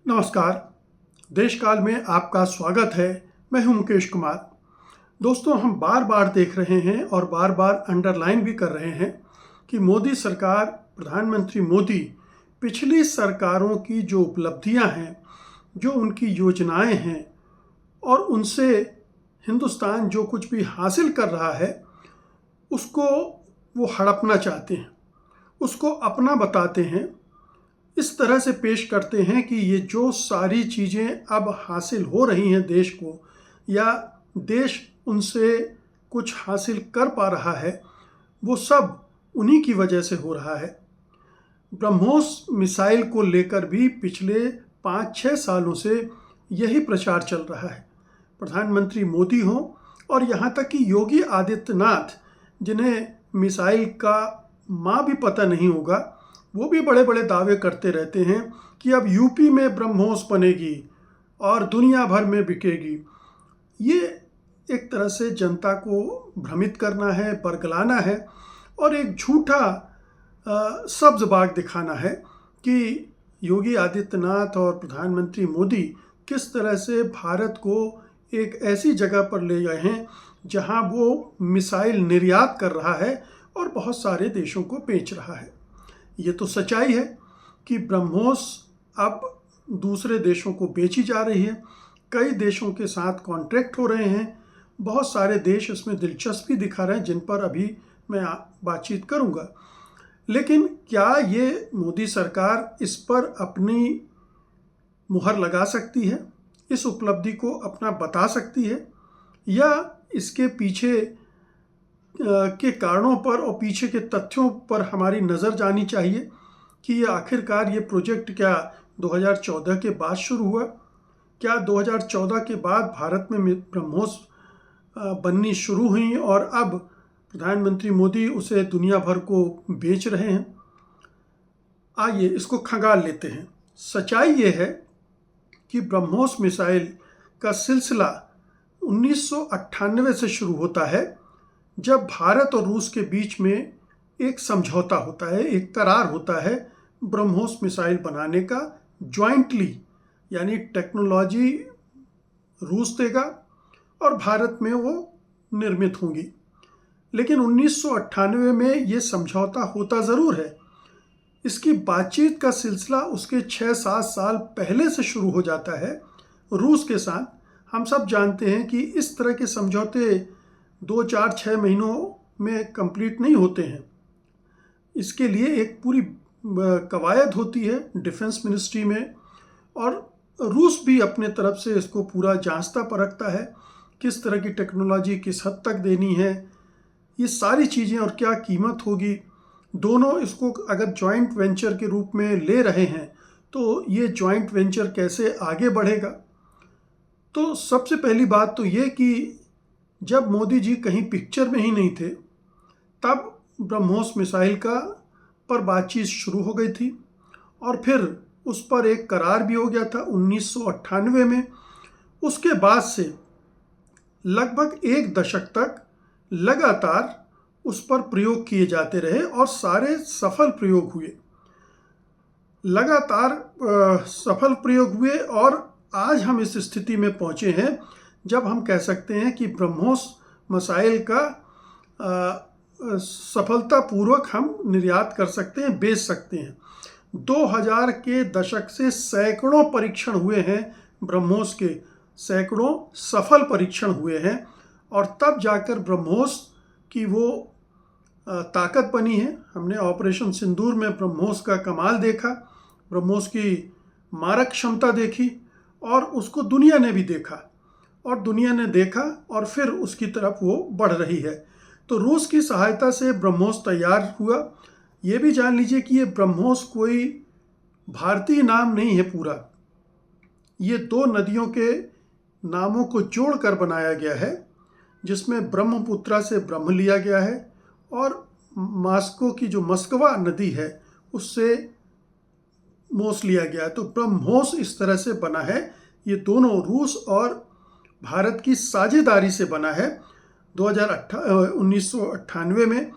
नमस्कार। देशकाल में आपका स्वागत है। मैं हूं मुकेश कुमार। दोस्तों, हम बार बार देख रहे हैं और बार बार अंडरलाइन भी कर रहे हैं कि मोदी सरकार, प्रधानमंत्री मोदी पिछली सरकारों की जो उपलब्धियां हैं, जो उनकी योजनाएं हैं और उनसे हिंदुस्तान जो कुछ भी हासिल कर रहा है उसको वो हड़पना चाहते हैं, उसको अपना बताते हैं, इस तरह से पेश करते हैं कि ये जो सारी चीज़ें अब हासिल हो रही हैं देश को, या देश उनसे कुछ हासिल कर पा रहा है, वो सब उन्हीं की वजह से हो रहा है। ब्रह्मोस मिसाइल को लेकर भी पिछले 5-6 सालों से यही प्रचार चल रहा है। प्रधानमंत्री मोदी हों और यहाँ तक कि योगी आदित्यनाथ, जिन्हें मिसाइल का माँ भी पता नहीं होगा, वो भी बड़े बड़े दावे करते रहते हैं कि अब यूपी में ब्रह्मोस बनेगी और दुनिया भर में बिकेगी। ये एक तरह से जनता को भ्रमित करना है, बरगलाना है और एक झूठा सब्ज बाग दिखाना है कि योगी आदित्यनाथ और प्रधानमंत्री मोदी किस तरह से भारत को एक ऐसी जगह पर ले गए हैं जहां वो मिसाइल निर्यात कर रहा है और बहुत सारे देशों को बेच रहा है। ये तो सच्चाई है कि ब्रह्मोस अब दूसरे देशों को बेची जा रही है। कई देशों के साथ कॉन्ट्रैक्ट हो रहे हैं। बहुत सारे देश इसमें दिलचस्पी दिखा रहे हैं, जिन पर अभी मैं बातचीत करूंगा। लेकिन क्या ये मोदी सरकार इस पर अपनी मुहर लगा सकती है, इस उपलब्धि को अपना बता सकती है, या इसके पीछे के कारणों पर और पीछे के तथ्यों पर हमारी नज़र जानी चाहिए कि ये आखिरकार ये प्रोजेक्ट क्या 2014 के बाद शुरू हुआ? क्या 2014 के बाद भारत में ब्रह्मोस बननी शुरू हुई और अब प्रधानमंत्री मोदी उसे दुनिया भर को बेच रहे हैं? आइए इसको खंगाल लेते हैं। सच्चाई ये है कि ब्रह्मोस मिसाइल का सिलसिला 1998 से शुरू होता है, जब भारत और रूस के बीच में एक समझौता होता है, एक करार होता है ब्रह्मोस मिसाइल बनाने का जॉइंटली, यानी टेक्नोलॉजी रूस देगा और भारत में वो निर्मित होंगी। लेकिन 1998 में ये समझौता होता ज़रूर है। इसकी बातचीत का सिलसिला उसके 6-7 साल पहले से शुरू हो जाता है रूस के साथ। हम सब जानते हैं कि इस तरह के समझौते 2-4-6 महीनों में कंप्लीट नहीं होते हैं। इसके लिए एक पूरी कवायद होती है डिफेंस मिनिस्ट्री में, और रूस भी अपने तरफ से इसको पूरा जांचता परखता है, किस तरह की टेक्नोलॉजी किस हद तक देनी है, ये सारी चीज़ें और क्या कीमत होगी। दोनों इसको अगर जॉइंट वेंचर के रूप में ले रहे हैं तो ये जॉइंट वेंचर कैसे आगे बढ़ेगा। तो सबसे पहली बात तो ये कि जब मोदी जी कहीं पिक्चर में ही नहीं थे, तब ब्रह्मोस मिसाइल का पर बातचीत शुरू हो गई थी और फिर उस पर एक करार भी हो गया था 1998 में। उसके बाद से लगभग 1 दशक तक लगातार उस पर प्रयोग किए जाते रहे और सारे सफल प्रयोग हुए, लगातार सफल प्रयोग हुए, और आज हम इस स्थिति में पहुंचे हैं जब हम कह सकते हैं कि ब्रह्मोस मिसाइल का सफलतापूर्वक हम निर्यात कर सकते हैं, बेच सकते हैं। 2000 के दशक से सैकड़ों परीक्षण हुए हैं ब्रह्मोस के, सैकड़ों सफल परीक्षण हुए हैं, और तब जाकर ब्रह्मोस की वो ताकत बनी है। हमने ऑपरेशन सिंदूर में ब्रह्मोस का कमाल देखा, ब्रह्मोस की मारक क्षमता देखी, और उसको दुनिया ने भी देखा, और दुनिया ने देखा और फिर उसकी तरफ वो बढ़ रही है। तो रूस की सहायता से ब्रह्मोस तैयार हुआ। ये भी जान लीजिए कि ये ब्रह्मोस कोई भारतीय नाम नहीं है पूरा, ये 2 नदियों के नामों को जोड़कर बनाया गया है, जिसमें ब्रह्मपुत्रा से ब्रह्म लिया गया है और मॉस्को की जो मस्कवा नदी है उससे मोस लिया गया है। तो ब्रह्मोस इस तरह से बना है। ये दोनों रूस और भारत की साझेदारी से बना है। 1998 में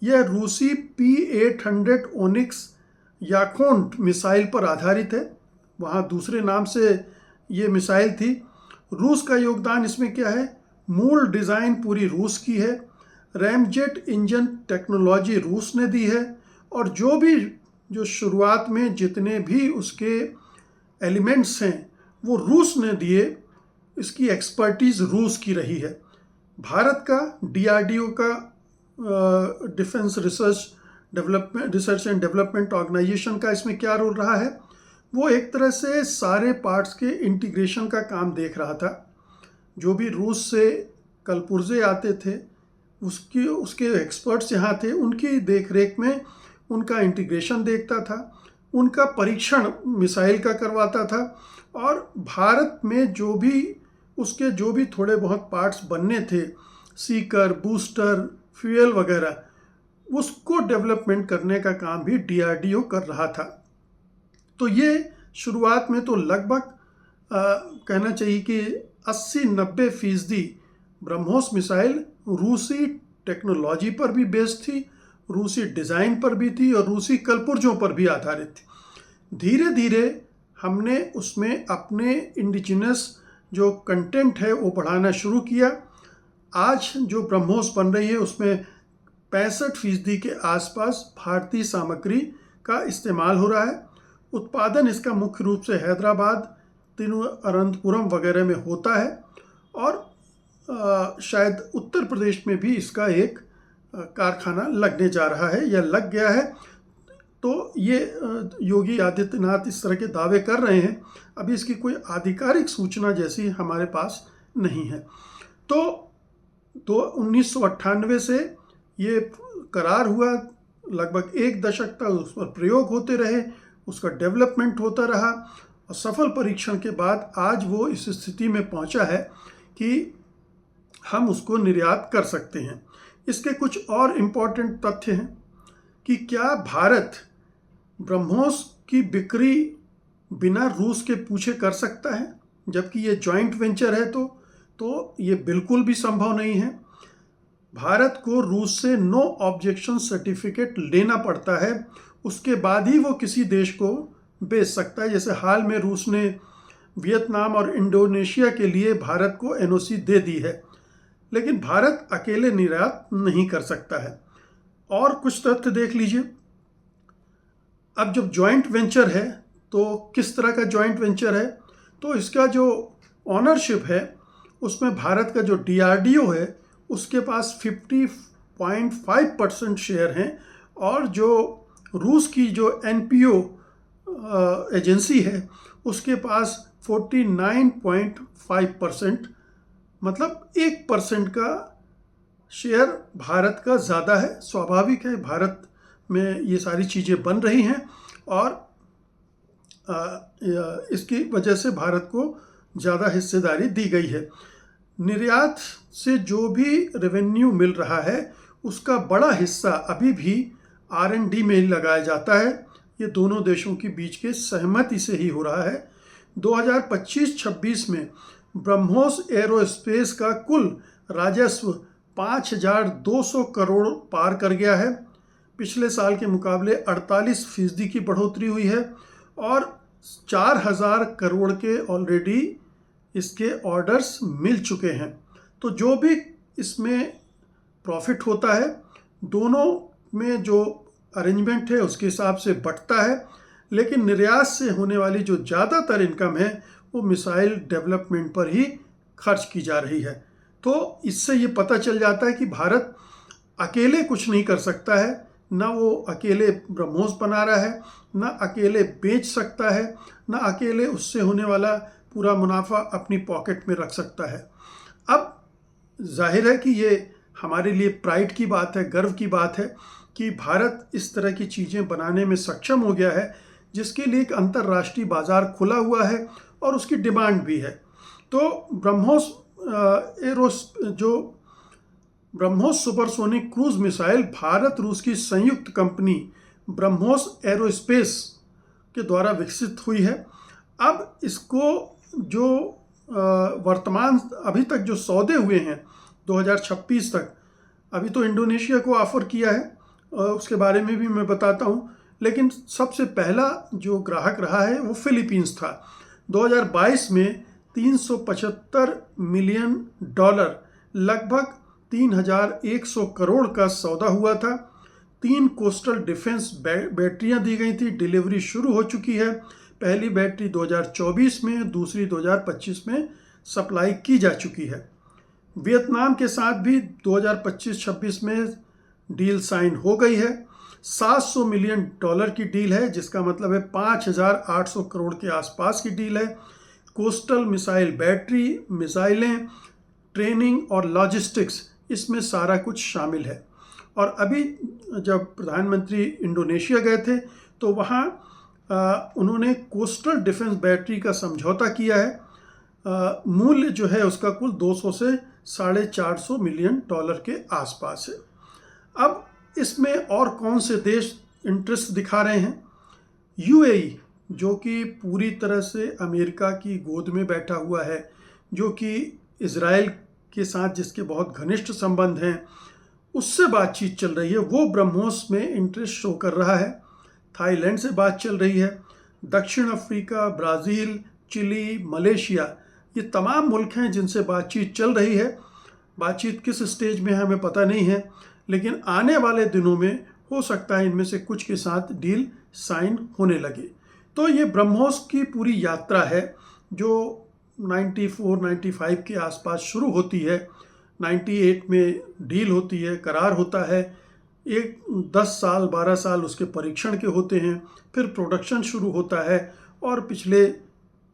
यह रूसी P-800 ओनिक्स याकोन्ट मिसाइल पर आधारित है। वहाँ दूसरे नाम से ये मिसाइल थी। रूस का योगदान इसमें क्या है? मूल डिज़ाइन पूरी रूस की है, रैमजेट इंजन टेक्नोलॉजी रूस ने दी है, और जो शुरुआत में जितने भी उसके एलिमेंट्स हैं वो रूस ने दिए। इसकी एक्सपर्टीज़ रूस की रही है। भारत का DRDO का defence research and development organisation का इसमें क्या रोल रहा है? वो एक तरह से सारे पार्ट्स के इंटीग्रेशन का काम देख रहा था। जो भी रूस से कलपुर्जे आते थे उसके एक्सपर्ट्स यहाँ थे, उनकी देखरेख में उनका इंटीग्रेशन देखता था, उनका परीक्षण मिसाइल का करवाता था, और भारत में जो भी थोड़े बहुत पार्ट्स बनने थे, सीकर, बूस्टर, फ्यूल वगैरह, उसको डेवलपमेंट करने का काम भी DRDO कर रहा था। तो ये शुरुआत में तो लगभग कहना चाहिए कि 80-90% ब्रह्मोस मिसाइल रूसी टेक्नोलॉजी पर भी बेस्ड थी, रूसी डिज़ाइन पर भी थी, और रूसी कलपुर्जों पर भी आधारित थी। धीरे धीरे हमने उसमें अपने इंडिजिनस जो कंटेंट है वो बढ़ाना शुरू किया। आज जो ब्रह्मोस बन रही है उसमें 65% के आसपास भारतीय सामग्री का इस्तेमाल हो रहा है। उत्पादन इसका मुख्य रूप से हैदराबाद, तिरुवनंतपुरम वगैरह में होता है, और शायद उत्तर प्रदेश में भी इसका एक कारखाना लगने जा रहा है या लग गया है। तो ये योगी आदित्यनाथ इस तरह के दावे कर रहे हैं। अभी इसकी कोई आधिकारिक सूचना जैसी हमारे पास नहीं है। तो 1998 से ये करार हुआ, लगभग 1 दशक तक उस पर प्रयोग होते रहे, उसका डेवलपमेंट होता रहा, और सफल परीक्षण के बाद आज वो इस स्थिति में पहुंचा है कि हम उसको निर्यात कर सकते हैं। इसके कुछ और इम्पोर्टेंट तथ्य हैं कि क्या भारत ब्रह्मोस की बिक्री बिना रूस के पूछे कर सकता है, जबकि ये जॉइंट वेंचर है? तो ये बिल्कुल भी संभव नहीं है। भारत को रूस से नो ऑब्जेक्शन सर्टिफिकेट लेना पड़ता है, उसके बाद ही वो किसी देश को बेच सकता है। जैसे हाल में रूस ने वियतनाम और इंडोनेशिया के लिए भारत को NOC दे दी है, लेकिन भारत अकेले निर्यात नहीं कर सकता है। और कुछ तथ्य देख लीजिए। अब जब जॉइंट वेंचर है तो किस तरह का जॉइंट वेंचर है? तो इसका जो ऑनरशिप है उसमें भारत का जो DRDO है उसके पास 50.5% शेयर हैं, और जो रूस की जो NPO एजेंसी है उसके पास 49.5%, मतलब 1% का शेयर भारत का ज़्यादा है। स्वाभाविक है, भारत में ये सारी चीज़ें बन रही हैं, और इसकी वजह से भारत को ज़्यादा हिस्सेदारी दी गई है। निर्यात से जो भी रेवेन्यू मिल रहा है उसका बड़ा हिस्सा अभी भी R&D में ही लगाया जाता है। ये दोनों देशों के बीच के सहमति से ही हो रहा है। 2025-26 में ब्रह्मोस एरोस्पेस का कुल राजस्व 5,200 करोड़ पार कर गया है। पिछले साल के मुकाबले 48% की बढ़ोतरी हुई है, और 4,000 करोड़ के ऑलरेडी इसके ऑर्डर्स मिल चुके हैं। तो जो भी इसमें प्रॉफिट होता है, दोनों में जो अरेंजमेंट है उसके हिसाब से बंटता है, लेकिन निर्यात से होने वाली जो ज़्यादातर इनकम है वो मिसाइल डेवलपमेंट पर ही खर्च की जा रही है। तो इससे ये पता चल जाता है कि भारत अकेले कुछ नहीं कर सकता है, ना वो अकेले ब्रह्मोस बना रहा है, ना अकेले बेच सकता है, ना अकेले उससे होने वाला पूरा मुनाफा अपनी पॉकेट में रख सकता है। अब जाहिर है कि ये हमारे लिए प्राइड की बात है, गर्व की बात है कि भारत इस तरह की चीज़ें बनाने में सक्षम हो गया है, जिसके लिए एक अंतर्राष्ट्रीय बाज़ार खुला हुआ है और उसकी डिमांड भी है। तो BrahMos supersonic cruise missile Bharat रूस की संयुक्त कंपनी ब्रह्मोस एरोस्पेस के द्वारा विकसित हुई है। अब इसको जो वर्तमान अभी तक जो सौदे हुए हैं 2026 तक, अभी तो इंडोनेशिया को ऑफ़र किया है, उसके बारे में भी मैं बताता हूँ, लेकिन सबसे पहला जो ग्राहक रहा है वो फिलीपींस था। 2022 में $375 मिलियन, लगभग 3,100 करोड़ का सौदा हुआ था। 3 कोस्टल डिफेंस बैटरियां दी गई थी, डिलीवरी शुरू हो चुकी है। पहली बैटरी 2024 में, दूसरी 2025 में सप्लाई की जा चुकी है। वियतनाम के साथ भी 2025-26 में डील साइन हो गई है। $700 मिलियन की डील है, जिसका मतलब है 5,800 करोड़ के आसपास की डील है। कोस्टल मिसाइल बैटरी, मिसाइलें, ट्रेनिंग और लॉजिस्टिक्स, इसमें सारा कुछ शामिल है। और अभी जब प्रधानमंत्री इंडोनेशिया गए थे तो वहाँ उन्होंने कोस्टल डिफेंस बैटरी का समझौता किया है। मूल्य जो है उसका कुल 200 से $450 मिलियन के आसपास है। अब इसमें और कौन से देश इंटरेस्ट दिखा रहे हैं? यूएई, जो कि पूरी तरह से अमेरिका की गोद में बैठा हुआ है, जो कि इजराइल के साथ जिसके बहुत घनिष्ठ संबंध हैं, उससे बातचीत चल रही है, वो ब्रह्मोस में इंटरेस्ट शो कर रहा है। थाईलैंड से बात चल रही है। दक्षिण अफ्रीका, ब्राज़ील, चिली, मलेशिया, ये तमाम मुल्क हैं जिनसे बातचीत चल रही है। बातचीत किस स्टेज में है हमें पता नहीं है, लेकिन आने वाले दिनों में हो सकता है इनमें से कुछ के साथ डील साइन होने लगे। तो ये ब्रह्मोस की पूरी यात्रा है जो 94-95 के आसपास शुरू होती है। 98 में डील होती है, करार होता है। 10 साल 12 साल उसके परीक्षण के होते हैं, फिर प्रोडक्शन शुरू होता है और पिछले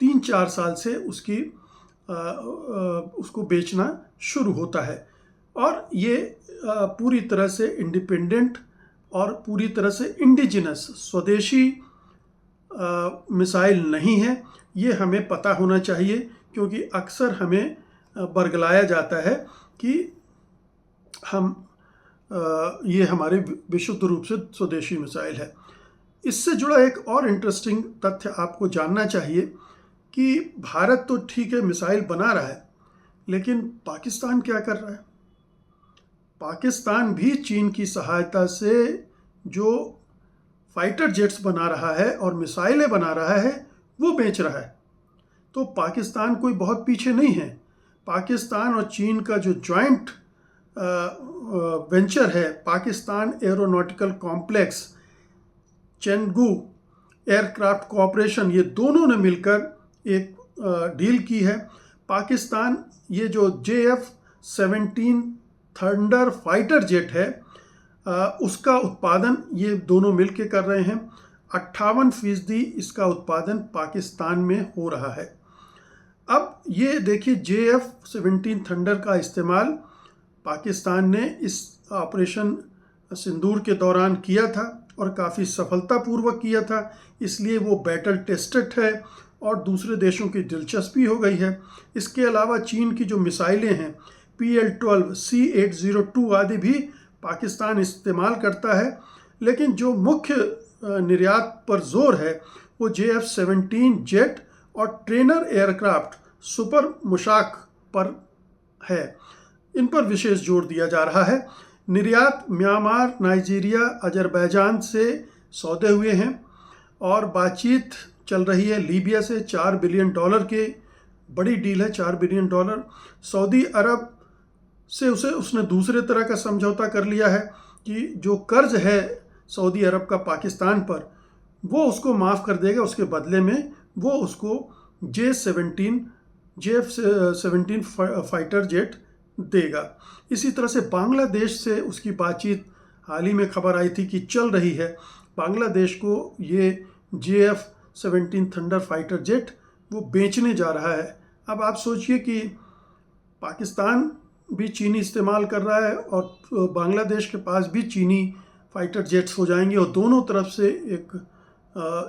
3-4 साल से उसको बेचना शुरू होता है। और ये पूरी तरह से इंडिपेंडेंट और पूरी तरह से इंडिजिनस, स्वदेशी मिसाइल नहीं है। ये हमें पता होना चाहिए, क्योंकि अक्सर हमें बरगलाया जाता है कि ये हमारे विशुद्ध रूप से स्वदेशी मिसाइल है। इससे जुड़ा एक और इंटरेस्टिंग तथ्य आपको जानना चाहिए कि भारत तो ठीक है मिसाइल बना रहा है, लेकिन पाकिस्तान क्या कर रहा है? पाकिस्तान भी चीन की सहायता से जो फाइटर जेट्स बना रहा है और मिसाइलें बना रहा है, वो बेच रहा है। तो पाकिस्तान कोई बहुत पीछे नहीं है। पाकिस्तान और चीन का जो जॉइंट वेंचर है, Pakistan aeronautical complex, Chengu aircraft corporation, ये दोनों ने मिलकर एक डील की है। पाकिस्तान ये जो JF-17 थंडर फाइटर जेट है, उसका उत्पादन ये दोनों मिलकर कर रहे हैं। 58% इसका उत्पादन पाकिस्तान में हो रहा है। अब ये देखिए, JF-17 थंडर का इस्तेमाल पाकिस्तान ने इस ऑपरेशन सिंदूर के दौरान किया था और काफ़ी सफलतापूर्वक किया था, इसलिए वो बैटल टेस्टेड है और दूसरे देशों की दिलचस्पी हो गई है। इसके अलावा चीन की जो मिसाइलें हैं, PL-12, C-802 आदि भी पाकिस्तान इस्तेमाल करता है, लेकिन जो मुख्य निर्यात पर जोर है वो JF-17 जेट और ट्रेनर एयरक्राफ्ट सुपर मुशाक पर है। इन पर विशेष जोर दिया जा रहा है। निर्यात म्यांमार, नाइजीरिया, अजरबैजान से सौदे हुए हैं और बातचीत चल रही है लीबिया से $4 बिलियन के, बड़ी डील है $4 बिलियन। सऊदी अरब से उसने दूसरे तरह का समझौता कर लिया है कि जो कर्ज है सऊदी अरब का पाकिस्तान पर, वो उसको माफ़ कर देगा, उसके बदले में वो उसको JF-17 फाइटर जेट देगा। इसी तरह से बांग्लादेश से उसकी बातचीत हाल ही में खबर आई थी कि चल रही है। बांग्लादेश को ये JF-17 थंडर फाइटर जेट वो बेचने जा रहा है। अब आप सोचिए कि पाकिस्तान भी चीनी इस्तेमाल कर रहा है और बांग्लादेश के पास भी चीनी फाइटर जेट्स हो जाएंगे और दोनों तरफ से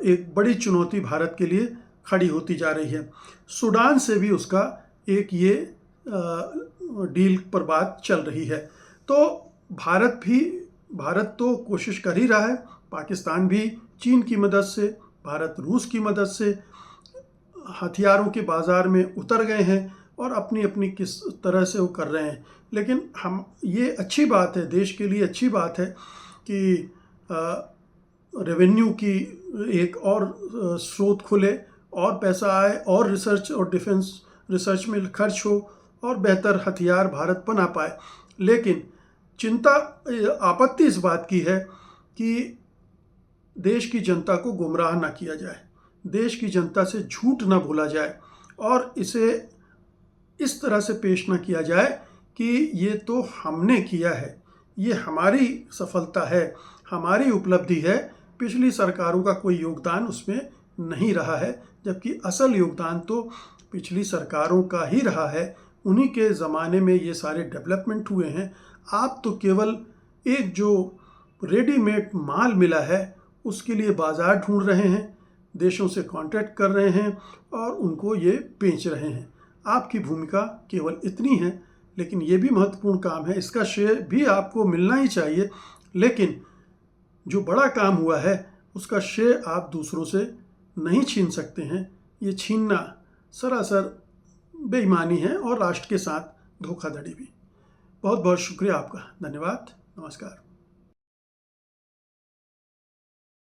एक बड़ी चुनौती भारत के लिए खड़ी होती जा रही है। सूडान से भी उसका एक ये डील पर बात चल रही है। तो भारत तो कोशिश कर ही रहा है, पाकिस्तान भी चीन की मदद से, भारत रूस की मदद से हथियारों के बाज़ार में उतर गए हैं और अपनी अपनी किस तरह से वो कर रहे हैं। लेकिन ये अच्छी बात है, देश के लिए अच्छी बात है कि रेवेन्यू की एक और स्रोत खुले और पैसा आए और रिसर्च और डिफेंस रिसर्च में खर्च हो और बेहतर हथियार भारत बना पाए। लेकिन चिंता आपत्ति इस बात की है कि देश की जनता को गुमराह ना किया जाए, देश की जनता से झूठ ना बोला जाए और इसे इस तरह से पेश ना किया जाए कि ये तो हमने किया है, ये हमारी सफलता है, हमारी उपलब्धि है, पिछली सरकारों का कोई योगदान उसमें नहीं रहा है। जबकि असल योगदान तो पिछली सरकारों का ही रहा है, उन्हीं के ज़माने में ये सारे डेवलपमेंट हुए हैं। आप तो केवल एक जो रेडीमेड माल मिला है उसके लिए बाज़ार ढूंढ रहे हैं, देशों से कॉन्ट्रैक्ट कर रहे हैं और उनको ये बेच रहे हैं। आपकी भूमिका केवल इतनी है, लेकिन ये भी महत्वपूर्ण काम है, इसका श्रेय भी आपको मिलना ही चाहिए। लेकिन जो बड़ा काम हुआ है उसका श्रेय आप दूसरों से नहीं छीन सकते हैं। ये छीनना सरासर बेईमानी है और राष्ट्र के साथ धोखाधड़ी भी। बहुत बहुत शुक्रिया आपका। धन्यवाद। नमस्कार।